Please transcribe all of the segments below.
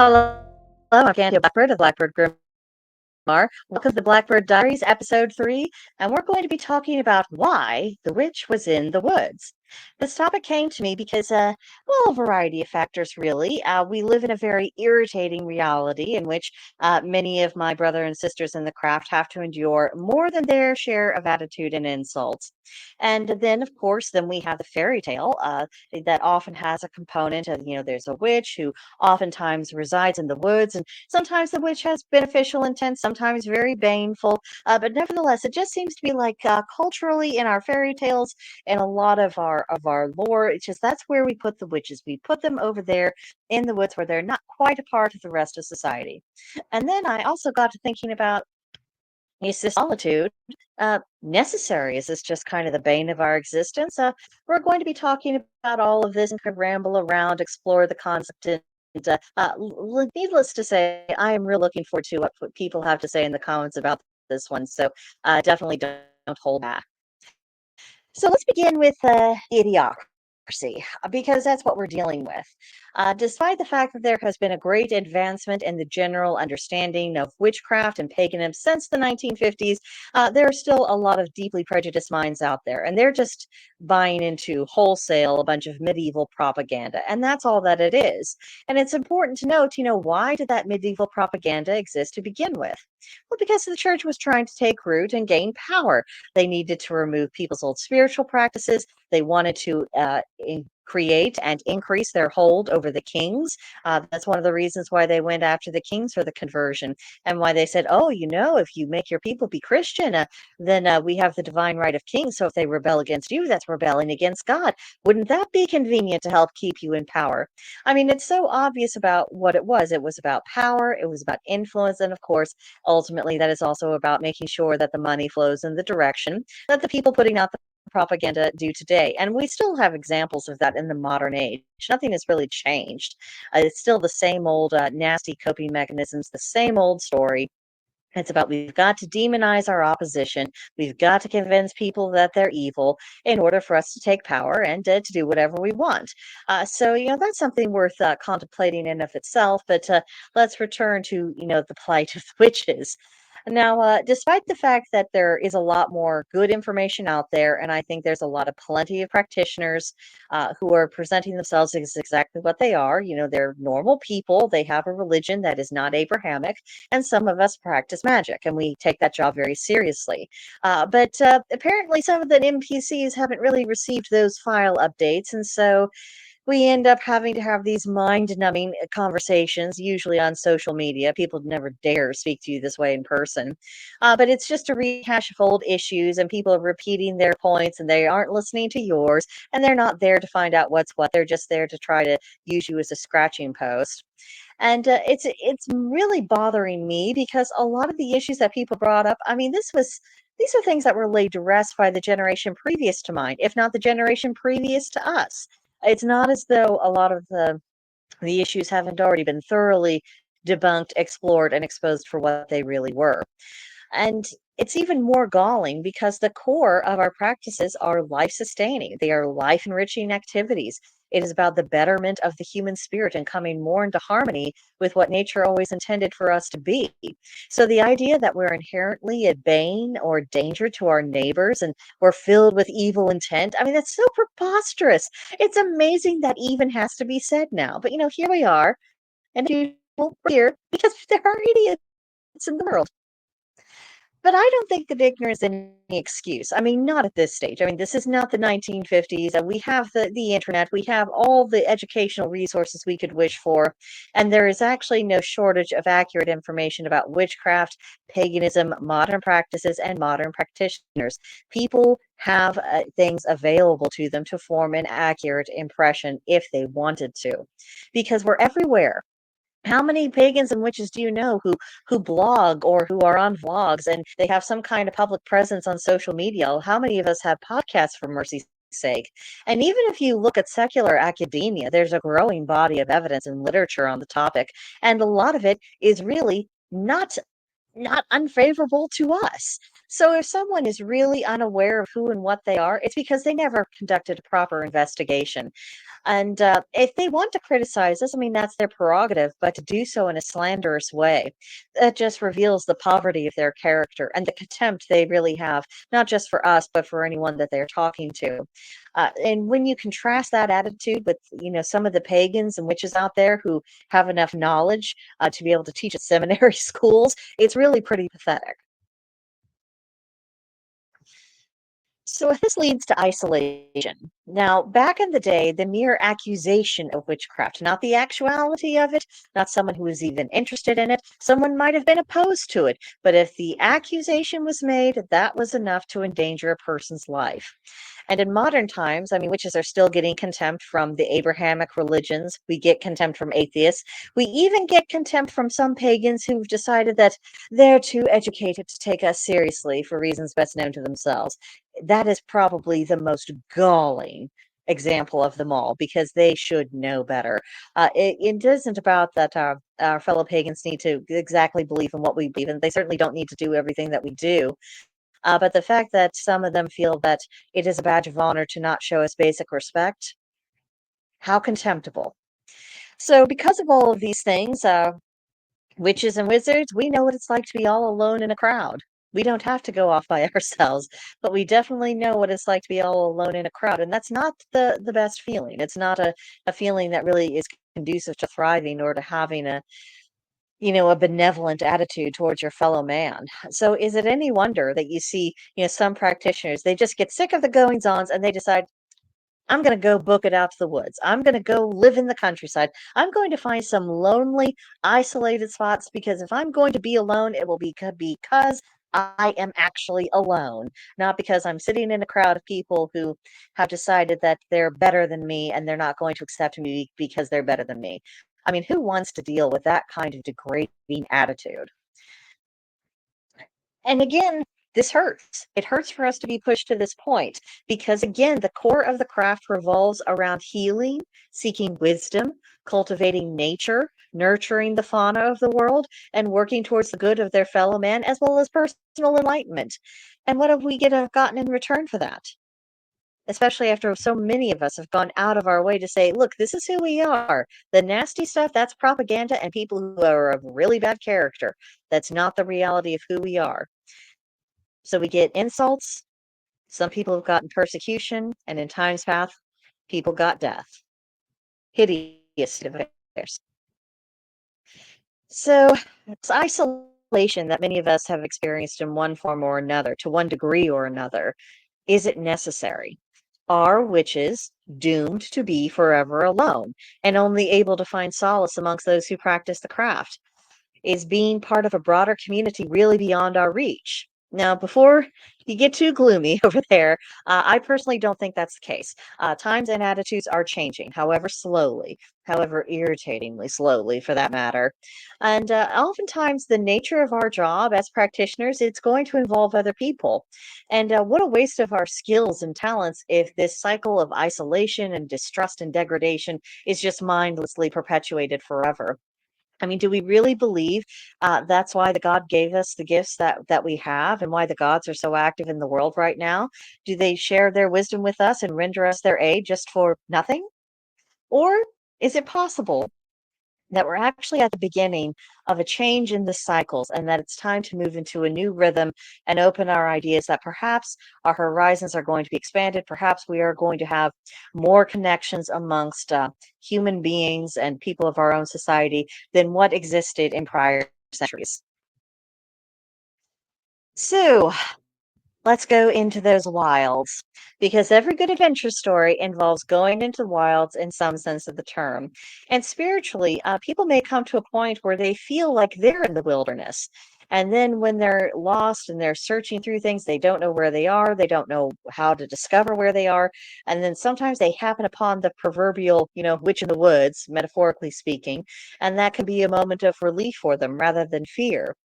Hello, I'm Brigantia Blackbird of Blackbird Grimoire. Welcome to the Blackbird Diaries, episode 3, and we're going to be talking about why the witch was in the woods. This topic came to me because, a variety of factors, really. We live in a very irritating reality in which many of my brother and sisters in the craft have to endure more than their share of attitude and insults. And then, of course, then we have the fairy tale that often has a component of, there's a witch who oftentimes resides in the woods, and sometimes the witch has beneficial intent, sometimes very baneful. But nevertheless, it just seems to be like culturally in our fairy tales and a lot of our lore, it's just that's where we put the witches. We put them over there in the woods where they're not quite a part of the rest of society. And then I also got to thinking about, is this solitude necessary? Is this just kind of the bane of our existence? We're going to be talking about all of this and kind of ramble around, explore the concept. And needless to say, I am really looking forward to what people have to say in the comments about this one. So definitely don't hold back. So let's begin with idiocracy, because that's what we're dealing with. Despite the fact that there has been a great advancement in the general understanding of witchcraft and paganism since the 1950s, there are still a lot of deeply prejudiced minds out there, and they're just buying into wholesale a bunch of medieval propaganda, and that's all that it is. And it's important to note, why did that medieval propaganda exist to begin with? Well, because the church was trying to take root and gain power. They needed to remove people's old spiritual practices. They wanted to create and increase their hold over the kings. That's one of the reasons why they went after the kings for the conversion, and why they said, oh, if you make your people be Christian, then we have the divine right of kings. So if they rebel against you, that's rebelling against God. Wouldn't that be convenient to help keep you in power? I mean, it's so obvious about what it was. It was about power, it was about influence, and of course, ultimately, that is also about making sure that the money flows in the direction that the people putting out the propaganda do today. And we still have examples of that in the modern age. Nothing has really changed. It's still the same old nasty coping mechanisms, the same old story. It's about we've got to demonize our opposition. We've got to convince people that they're evil in order for us to take power and to do whatever we want. So, that's something worth contemplating in of itself. But let's return to, the plight of the witches. Now, despite the fact that there is a lot more good information out there, and I think there's a lot of plenty of practitioners who are presenting themselves as exactly what they are, they're normal people. They have a religion that is not Abrahamic, and some of us practice magic, and we take that job very seriously. But apparently, some of the NPCs haven't really received those file updates, and so we end up having to have these mind-numbing conversations, usually on social media. People never dare speak to you this way in person. But it's just a rehash of old issues, and people are repeating their points, and they aren't listening to yours, and they're not there to find out what's what. They're just there to try to use you as a scratching post. And it's really bothering me because a lot of the issues that people brought up, I mean, these are things that were laid to rest by the generation previous to mine, if not the generation previous to us. It's not as though a lot of the issues haven't already been thoroughly debunked, explored, and exposed for what they really were. And it's even more galling because the core of our practices are life sustaining, they are life enriching activities. It is about the betterment of the human spirit and coming more into harmony with what nature always intended for us to be. So, the idea that we're inherently a bane or danger to our neighbors and we're filled with evil intent, I mean, that's so preposterous. It's amazing that even has to be said now. But, here we are, and as usual, we're here because there are idiots in the world. But I don't think that ignorance is any excuse. I mean, not at this stage. I mean, this is not the 1950s, and we have the internet, we have all the educational resources we could wish for, and there is actually no shortage of accurate information about witchcraft, paganism, modern practices, and modern practitioners. People have things available to them to form an accurate impression if they wanted to, because we're everywhere. How many pagans and witches do you know who blog or who are on vlogs and they have some kind of public presence on social media? How many of us have podcasts, for mercy's sake? And even if you look at secular academia, there's a growing body of evidence and literature on the topic, and a lot of it is really not unfavorable to us. So if someone is really unaware of who and what they are, it's because they never conducted a proper investigation. And if they want to criticize us, I mean, that's their prerogative, but to do so in a slanderous way, that just reveals the poverty of their character and the contempt they really have, not just for us, but for anyone that they're talking to. And when you contrast that attitude with, some of the pagans and witches out there who have enough knowledge to be able to teach at seminary schools, it's really pretty pathetic. So this leads to isolation. Now, back in the day, the mere accusation of witchcraft, not the actuality of it, not someone who was even interested in it, someone might have been opposed to it, but if the accusation was made, that was enough to endanger a person's life. And in modern times, I mean, witches are still getting contempt from the Abrahamic religions. We get contempt from atheists. We even get contempt from some pagans who've decided that they're too educated to take us seriously for reasons best known to themselves. That is probably the most galling example of them all because they should know better. It isn't about that our fellow pagans need to exactly believe in what we believe in. They certainly don't need to do everything that we do. But the fact that some of them feel that it is a badge of honor to not show us basic respect, how contemptible. So, because of all of these things, witches and wizards, we know what it's like to be all alone in a crowd. We don't have to go off by ourselves, but we definitely know what it's like to be all alone in a crowd. And that's not the best feeling. It's not a feeling that really is conducive to thriving or to having a benevolent attitude towards your fellow man. So is it any wonder that you see, some practitioners, they just get sick of the goings ons and they decide, I'm going to go book it out to the woods. I'm going to go live in the countryside. I'm going to find some lonely, isolated spots because if I'm going to be alone, it will be because I am actually alone, not because I'm sitting in a crowd of people who have decided that they're better than me and they're not going to accept me because they're better than me. I mean, who wants to deal with that kind of degrading attitude? And again, this hurts. It hurts for us to be pushed to this point because, again, the core of the craft revolves around healing, seeking wisdom, cultivating nature, nurturing the fauna of the world, and working towards the good of their fellow man as well as personal enlightenment. And what have we gotten in return for that? Especially after so many of us have gone out of our way to say, look, this is who we are. The nasty stuff, that's propaganda and people who are of really bad character. That's not the reality of who we are. So we get insults. Some people have gotten persecution, and in times past, people got death. Hideous affairs. So it's isolation that many of us have experienced in one form or another, to one degree or another. Is it necessary? Are witches doomed to be forever alone and only able to find solace amongst those who practice the craft? Is being part of a broader community really beyond our reach? Now, before you get too gloomy over there, I personally don't think that's the case. Times and attitudes are changing, however slowly, however irritatingly slowly for that matter. And oftentimes, the nature of our job as practitioners, it's going to involve other people. And what a waste of our skills and talents if this cycle of isolation and distrust and degradation is just mindlessly perpetuated forever. I mean, do we really believe that's why the God gave us the gifts that we have, and why the gods are so active in the world right now? Do they share their wisdom with us and render us their aid just for nothing? Or is it possible that we're actually at the beginning of a change in the cycles and that it's time to move into a new rhythm and open our ideas that perhaps our horizons are going to be expanded? Perhaps we are going to have more connections amongst human beings and people of our own society than what existed in prior centuries. So, let's go into those wilds because every good adventure story involves going into the wilds in some sense of the term. And spiritually, people may come to a point where they feel like they're in the wilderness. And then when they're lost and they're searching through things, they don't know where they are. They don't know how to discover where they are. And then sometimes they happen upon the proverbial, witch in the woods, metaphorically speaking. And that can be a moment of relief for them rather than fear.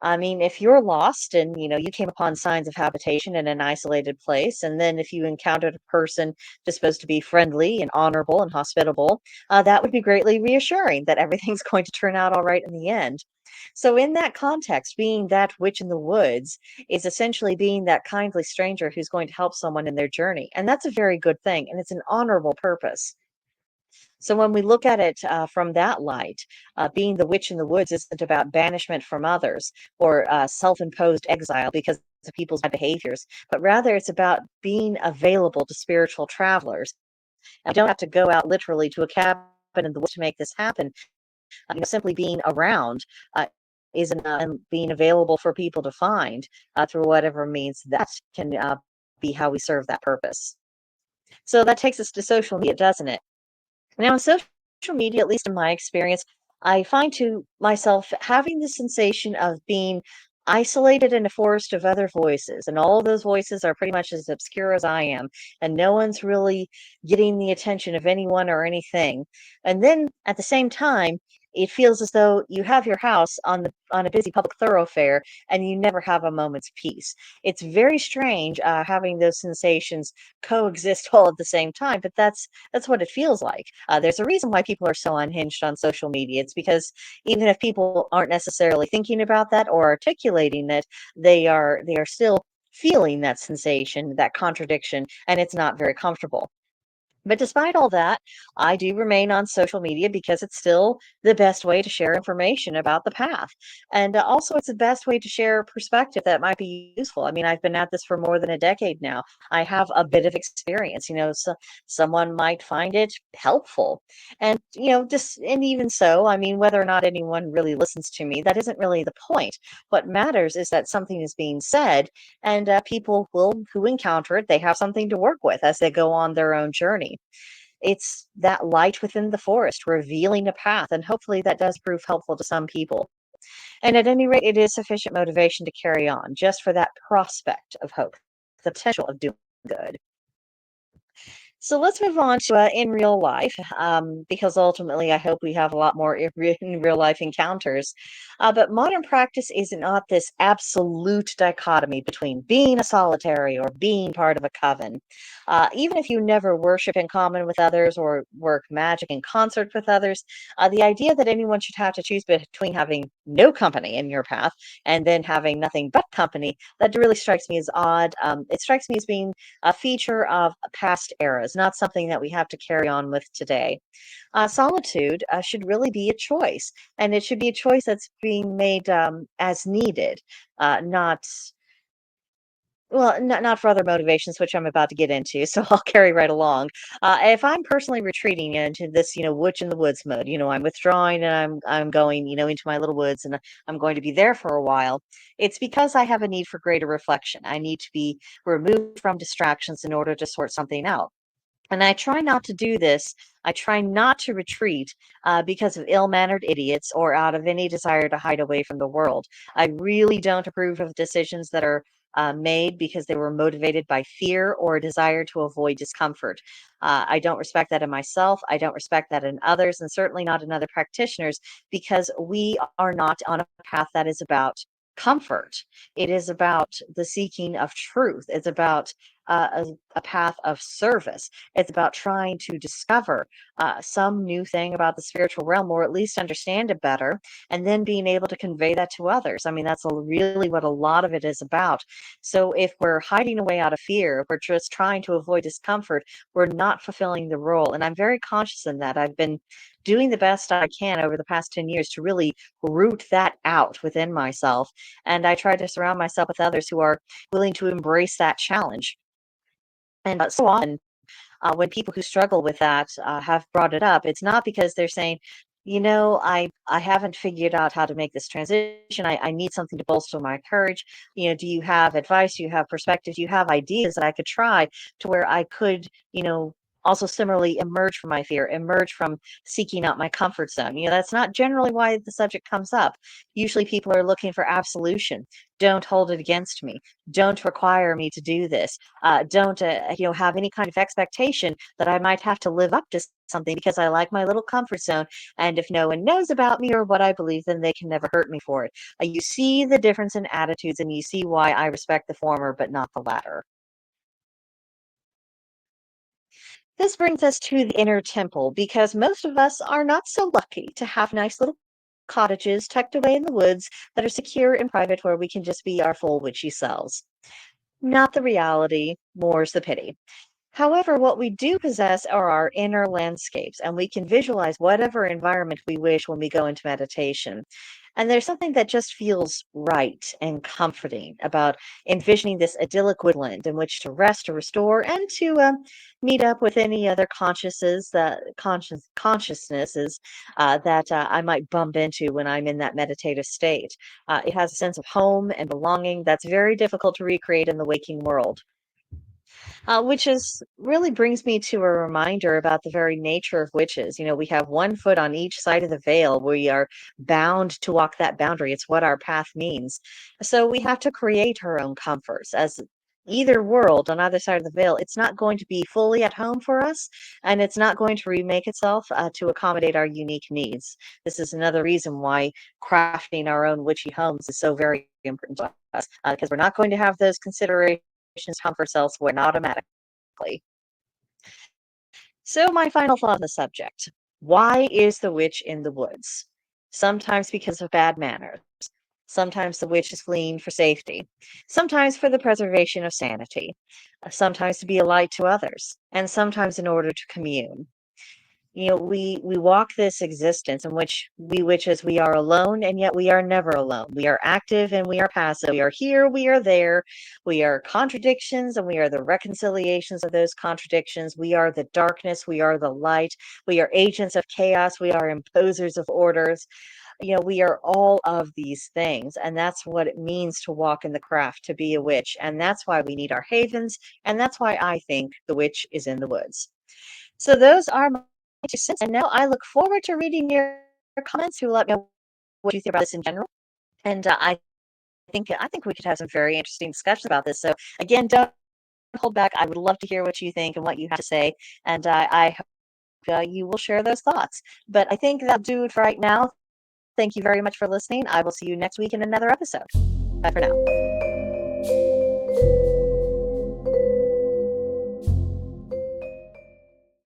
I mean, if you're lost and you came upon signs of habitation in an isolated place, and then if you encountered a person disposed to be friendly and honorable and hospitable, that would be greatly reassuring that everything's going to turn out all right in the end. So, in that context, being that witch in the woods is essentially being that kindly stranger who's going to help someone in their journey. And that's a very good thing, and it's an honorable purpose. So when we look at it from that light, being the witch in the woods isn't about banishment from others or self-imposed exile because of people's bad behaviors, but rather it's about being available to spiritual travelers. And we don't have to go out literally to a cabin in the woods to make this happen. Simply being around is enough, and being available for people to find through whatever means that can be how we serve that purpose. So that takes us to social media, doesn't it? Now, in social media, at least in my experience, I find to myself having the sensation of being isolated in a forest of other voices, and all of those voices are pretty much as obscure as I am, and no one's really getting the attention of anyone or anything. And then at the same time, it feels as though you have your house on a busy public thoroughfare and you never have a moment's peace. It's very strange having those sensations coexist all at the same time, but that's what it feels like. There's a reason why people are so unhinged on social media. It's because even if people aren't necessarily thinking about that or articulating it, they are still feeling that sensation, that contradiction, and it's not very comfortable. But despite all that, I do remain on social media because it's still the best way to share information about the path. And also, it's the best way to share perspective that might be useful. I mean, I've been at this for more than a decade now. I have a bit of experience. So someone might find it helpful. And, just, and even so, I mean, whether or not anyone really listens to me, that isn't really the point. What matters is that something is being said, and people who encounter it, they have something to work with as they go on their own journey. It's that light within the forest revealing a path, and hopefully that does prove helpful to some people. And at any rate, it is sufficient motivation to carry on just for that prospect of hope, the potential of doing good. So let's move on to in real life, because ultimately I hope we have a lot more in real life encounters. But modern practice is not this absolute dichotomy between being a solitary or being part of a coven. Even if you never worship in common with others or work magic in concert with others, the idea that anyone should have to choose between having no company in your path and then having nothing but company, that really strikes me as odd. It strikes me as being a feature of past eras, not something that we have to carry on with today. Solitude should really be a choice, and it should be a choice that's being made as needed, not. Well, not for other motivations, which I'm about to get into, so I'll carry right along. If I'm personally retreating into this, witch in the woods mode, I'm withdrawing and I'm going, into my little woods, and I'm going to be there for a while. It's because I have a need for greater reflection. I need to be removed from distractions in order to sort something out. And I try not to do this. I try not to retreat because of ill mannered idiots or out of any desire to hide away from the world. I really don't approve of decisions that are made because they were motivated by fear or a desire to avoid discomfort. I don't respect that in myself. I don't respect that in others, and certainly not in other practitioners, because we are not on a path that is about comfort. It is about the seeking of truth. It's about a path of service. It's about trying to discover some new thing about the spiritual realm, or at least understand it better, and then being able to convey that to others. I mean, that's really what a lot of it is about. So if we're hiding away out of fear, if we're just trying to avoid discomfort, we're not fulfilling the role. And I'm very conscious in that. I've been doing the best I can over the past 10 years to really root that out within myself. And I try to surround myself with others who are willing to embrace that challenge. And so often, when people who struggle with that have brought it up, it's not because they're saying, I haven't figured out how to make this transition. I need something to bolster my courage. Do you have advice? Do you have perspective? Do you have ideas that I could try to where I could, also similarly emerge from my fear, emerge from seeking out my comfort zone? That's not generally why the subject comes up. Usually people are looking for absolution. Don't hold it against me. Don't require me to do this. Don't have any kind of expectation that I might have to live up to something because I like my little comfort zone. And if no one knows about me or what I believe, then they can never hurt me for it. You see the difference in attitudes, and you see why I respect the former but not the latter. This brings us to the inner temple because most of us are not so lucky to have nice little cottages tucked away in the woods that are secure and private where we can just be our full witchy selves. Not the reality, more's the pity. However, what we do possess are our inner landscapes, and we can visualize whatever environment we wish when we go into meditation. And there's something that just feels right and comforting about envisioning this idyllic woodland in which to rest, to restore, and to meet up with any other consciousnesses that I might bump into when I'm in that meditative state. It has a sense of home and belonging that's very difficult to recreate in the waking world. Which is really brings me to a reminder about the very nature of witches. We have one foot on each side of the veil. We are bound to walk that boundary. It's what our path means. So we have to create our own comforts. As either world on either side of the veil, it's not going to be fully at home for us, and it's not going to remake itself to accommodate our unique needs. This is another reason why crafting our own witchy homes is so very important to us, because we're not going to have those considerations come for elsewhere automatically. So, my final thought on the subject: why is the witch in the woods? Sometimes because of bad manners. Sometimes the witch is fleeing for safety. Sometimes for the preservation of sanity. Sometimes to be a light to others. And sometimes in order to commune. We walk this existence in which we witches we are alone, and yet we are never alone. We are active and we are passive. We are here, we are there. We are contradictions and we are the reconciliations of those contradictions. We are the darkness, we are the light. We are agents of chaos, we are imposers of orders. We are all of these things, and that's what it means to walk in the craft, to be a witch. And that's why we need our havens, and that's why I think the witch is in the woods. So those are my 2 cents, and now I look forward to reading your comments to let me know what you think about this in general. And I think we could have some very interesting discussions about this. So again, don't hold back. I would love to hear what you think and what you have to say, and I hope you will share those thoughts. But I think that'll do it for right now. Thank you very much for listening. I will see you next week in another episode. Bye for now.